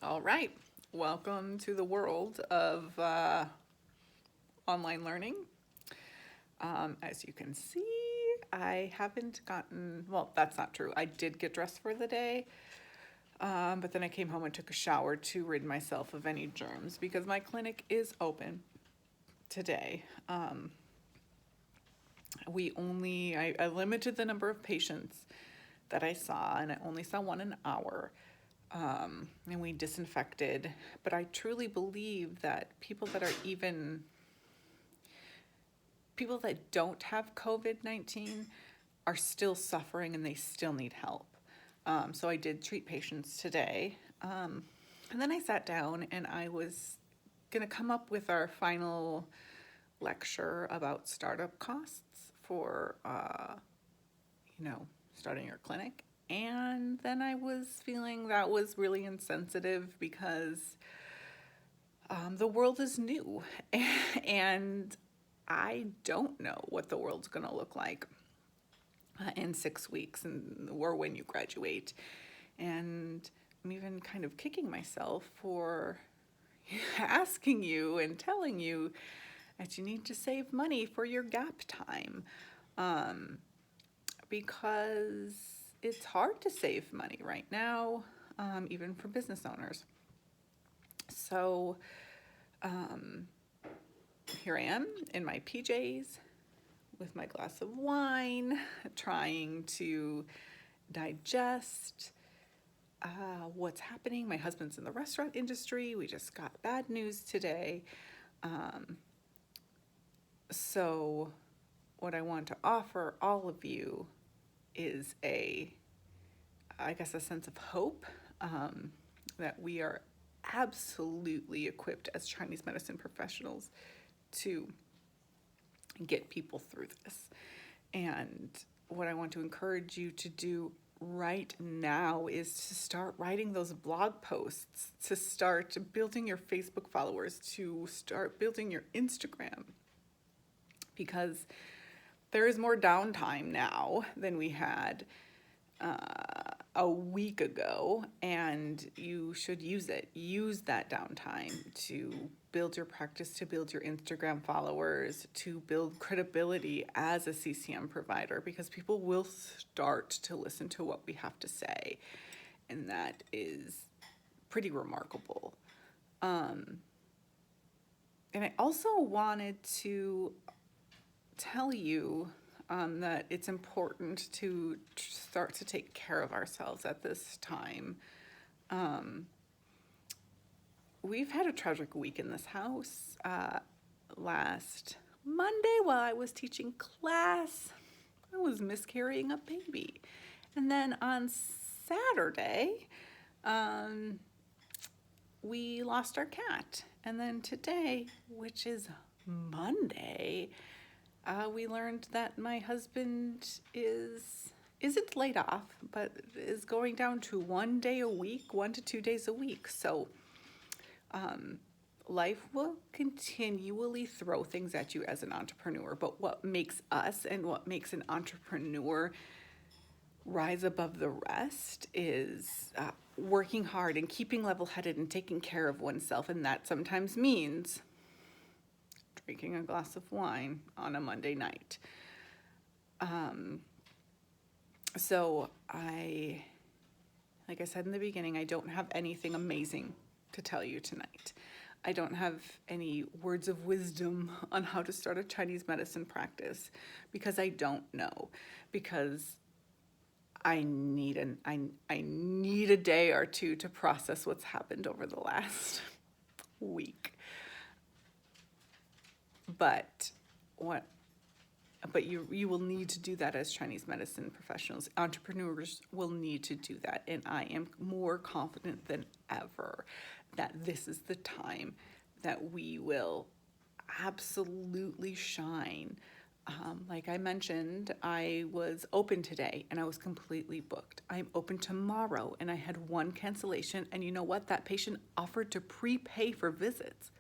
All right. Welcome to the world of online learning. As you can see, I haven't gotten, well, that's not true. I did get dressed for the day, but then I came home and took a shower to rid myself of any germs because my clinic is open today. I limited the number of patients that I saw, and I only saw one an hour. And we disinfected. But I truly believe that people that don't have COVID-19 are still suffering and they still need help. So I did treat patients today. And then I sat down and I was going to come up with our final lecture about startup costs for, starting your clinic. And then I was feeling that was really insensitive because the world is new and I don't know what the world's going to look like in 6 weeks or when you graduate. And I'm even kind of kicking myself for asking you and telling you that you need to save money for your gap time because it's hard to save money right now, even for business owners. So here I am in my PJs with my glass of wine, trying to digest what's happening. My husband's in the restaurant industry. We just got bad news today. So what I want to offer all of you is a sense of hope that we are absolutely equipped as Chinese medicine professionals to get people through this. And what I want to encourage you to do right now is to start writing those blog posts, to start building your Facebook followers, to start building your Instagram, because there is more downtime now than we had a week ago, and you should use it. Use that downtime to build your practice, to build your Instagram followers, to build credibility as a CCM provider, because people will start to listen to what we have to say, and that is pretty remarkable. And I also wanted to tell you that it's important to start to take care of ourselves at this time. We've had a tragic week in this house. Last Monday, while I was teaching class, I was miscarrying a baby. And then on Saturday, we lost our cat. And then today, which is Monday, we learned that my husband isn't laid off, but is going down to 1 day a week, 1 to 2 days a week. So life will continually throw things at you as an entrepreneur. But what makes us and what makes an entrepreneur rise above the rest is working hard and keeping level-headed and taking care of oneself. And that sometimes means drinking a glass of wine on a Monday night. So like I said in the beginning, I don't have anything amazing to tell you tonight. I don't have any words of wisdom on how to start a Chinese medicine practice because I don't know. Because I need a day or two to process what's happened over the last week. But you will need to do that as Chinese medicine professionals. Entrepreneurs will need to do that, and I am more confident than ever that this is the time that we will absolutely shine. Like I mentioned, I was open today and I was completely booked. I'm open tomorrow and I had one cancellation, and you know what? That patient offered to prepay for visits.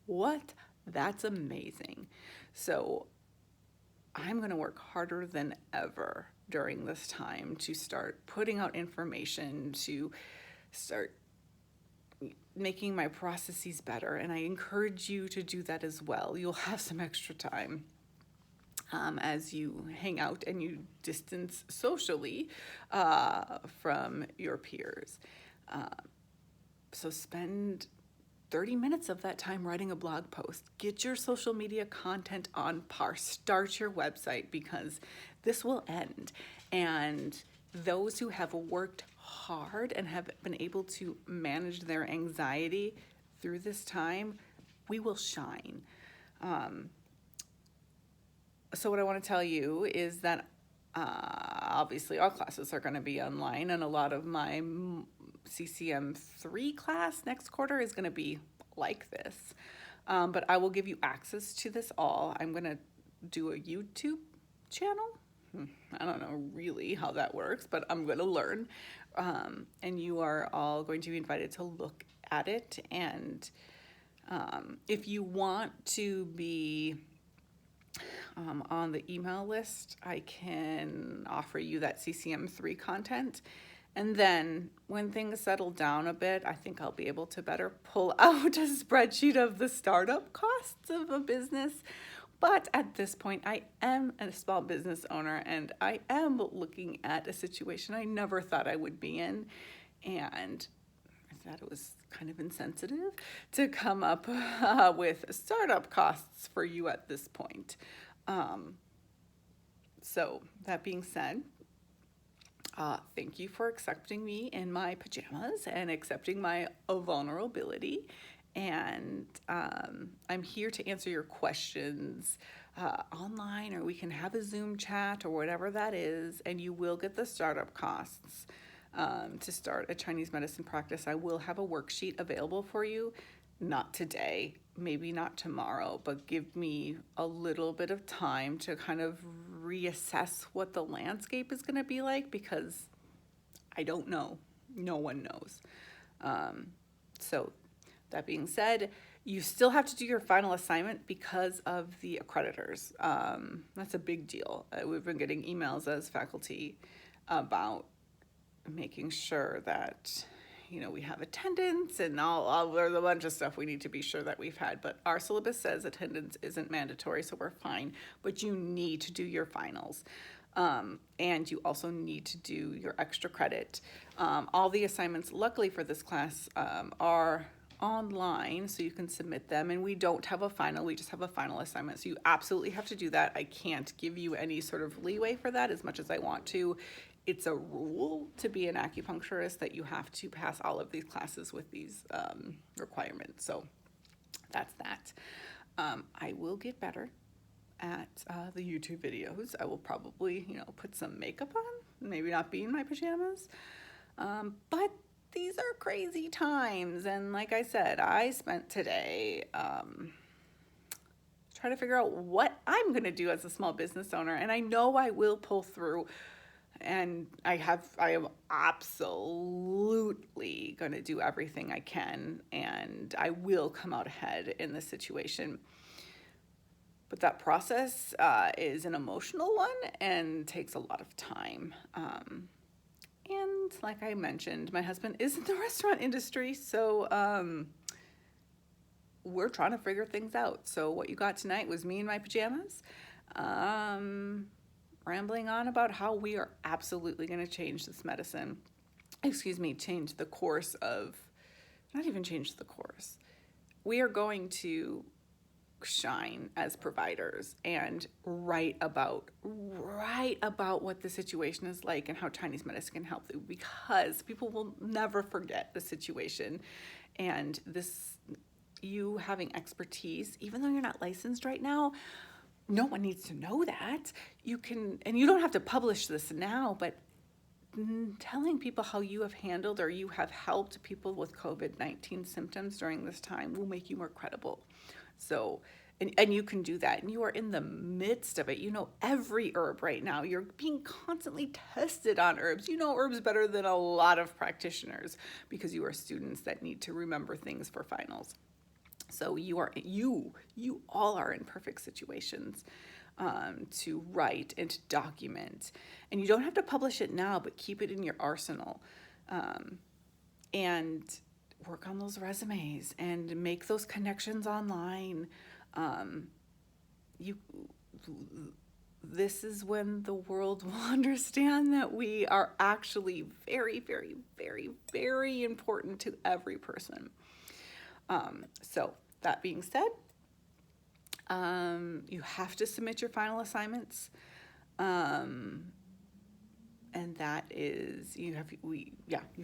What? That's amazing. So I'm going to work harder than ever during this time to start putting out information, to start making my processes better. And I encourage you to do that as well. You'll have some extra time as you hang out and you distance socially from your peers. Uh, so spend 30 minutes of that time writing a blog post. Get your social media content on par. Start your website, because this will end. And those who have worked hard and have been able to manage their anxiety through this time, we will shine. So what I want to tell you is that obviously all classes are going to be online, and a lot of my CCM 3 class next quarter is going to be like this. But I will give you access to this all. I'm going to do a YouTube channel. I don't know really how that works, but I'm going to learn. And you are all going to be invited to look at it. And if you want to be on the email list, I can offer you that CCM 3 content. And then when things settle down a bit, I think I'll be able to better pull out a spreadsheet of the startup costs of a business. But at this point, I am a small business owner, and I am looking at a situation I never thought I would be in. And I thought it was kind of insensitive to come up with startup costs for you at this point. So that being said, thank you for accepting me in my pajamas and accepting my vulnerability. And I'm here to answer your questions online, or we can have a Zoom chat or whatever that is. And you will get the startup costs to start a Chinese medicine practice. I will have a worksheet available for you. Not today, maybe not tomorrow, but give me a little bit of time to kind of reassess what the landscape is going to be like, because I don't know. No one knows. So that being said, you still have to do your final assignment because of the accreditors. That's a big deal. We've been getting emails as faculty about making sure that we have attendance and all there's a bunch of stuff we need to be sure that we've had, but our syllabus says attendance isn't mandatory, so we're fine. But you need to do your finals, and you also need to do your extra credit. All the assignments, luckily for this class, are online, so you can submit them, and we don't have a final, we just have a final assignment, so you absolutely have to do that. I can't give you any sort of leeway for that as much as I want to. It's a rule to be an acupuncturist that you have to pass all of these classes with these requirements. So that's that. I will get better at the YouTube videos. I will probably, put some makeup on, maybe not be in my pajamas. But these are crazy times. And like I said, I spent today trying to figure out what I'm going to do as a small business owner. And I know I will pull through. And I am absolutely going to do everything I can, and I will come out ahead in this situation. But that process is an emotional one and takes a lot of time. And like I mentioned, my husband is in the restaurant industry, so we're trying to figure things out. So what you got tonight was me in my pajamas. Rambling on about how we are absolutely going to change this medicine. Change the course of, not even change the course. We are going to shine as providers and write about what the situation is like and how Chinese medicine can help you, because people will never forget the situation. And you having expertise, even though you're not licensed right now, no one needs to know that. You can, and you don't have to publish this now, but telling people how you have handled or you have helped people with COVID-19 symptoms during this time will make you more credible. So, and you can do that. And you are in the midst of it. You know every herb right now. You're being constantly tested on herbs. You know herbs better than a lot of practitioners because you are students that need to remember things for finals. So you all are in perfect situations to write and to document. And you don't have to publish it now, but keep it in your arsenal. And work on those resumes and make those connections online. Um, you this is when the world will understand that we are actually very, very, very, very important to every person. So that being said, you have to submit your final assignments. Um, and that is you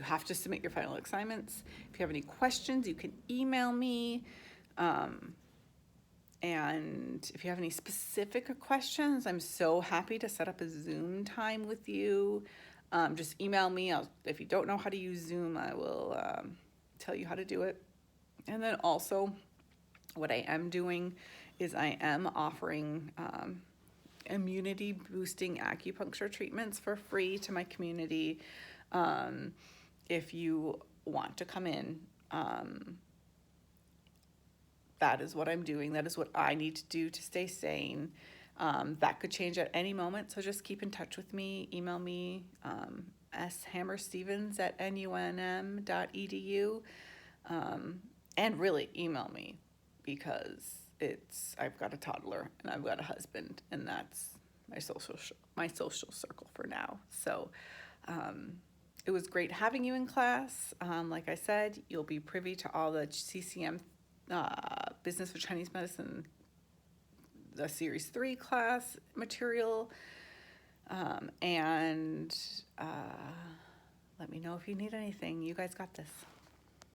have to submit your final assignments. If you have any questions, you can email me. Um, And if you have any specific questions, I'm so happy to set up a Zoom time with you. Just email me. If you don't know how to use Zoom, I will tell you how to do it. And then also, what I am doing is I am offering immunity boosting acupuncture treatments for free to my community. Um, if you want to come in, that is what I'm doing. That is what I need to do to stay sane. That could change at any moment, so just keep in touch with me. Email me, shammerstevens@nunm.edu. And really email me, because I've got a toddler and I've got a husband, and that's my social circle for now. So um, it was great having you in class. Like I said, you'll be privy to all the CCM Business with Chinese Medicine, the Series 3 class material. And let me know if you need anything. You guys got this.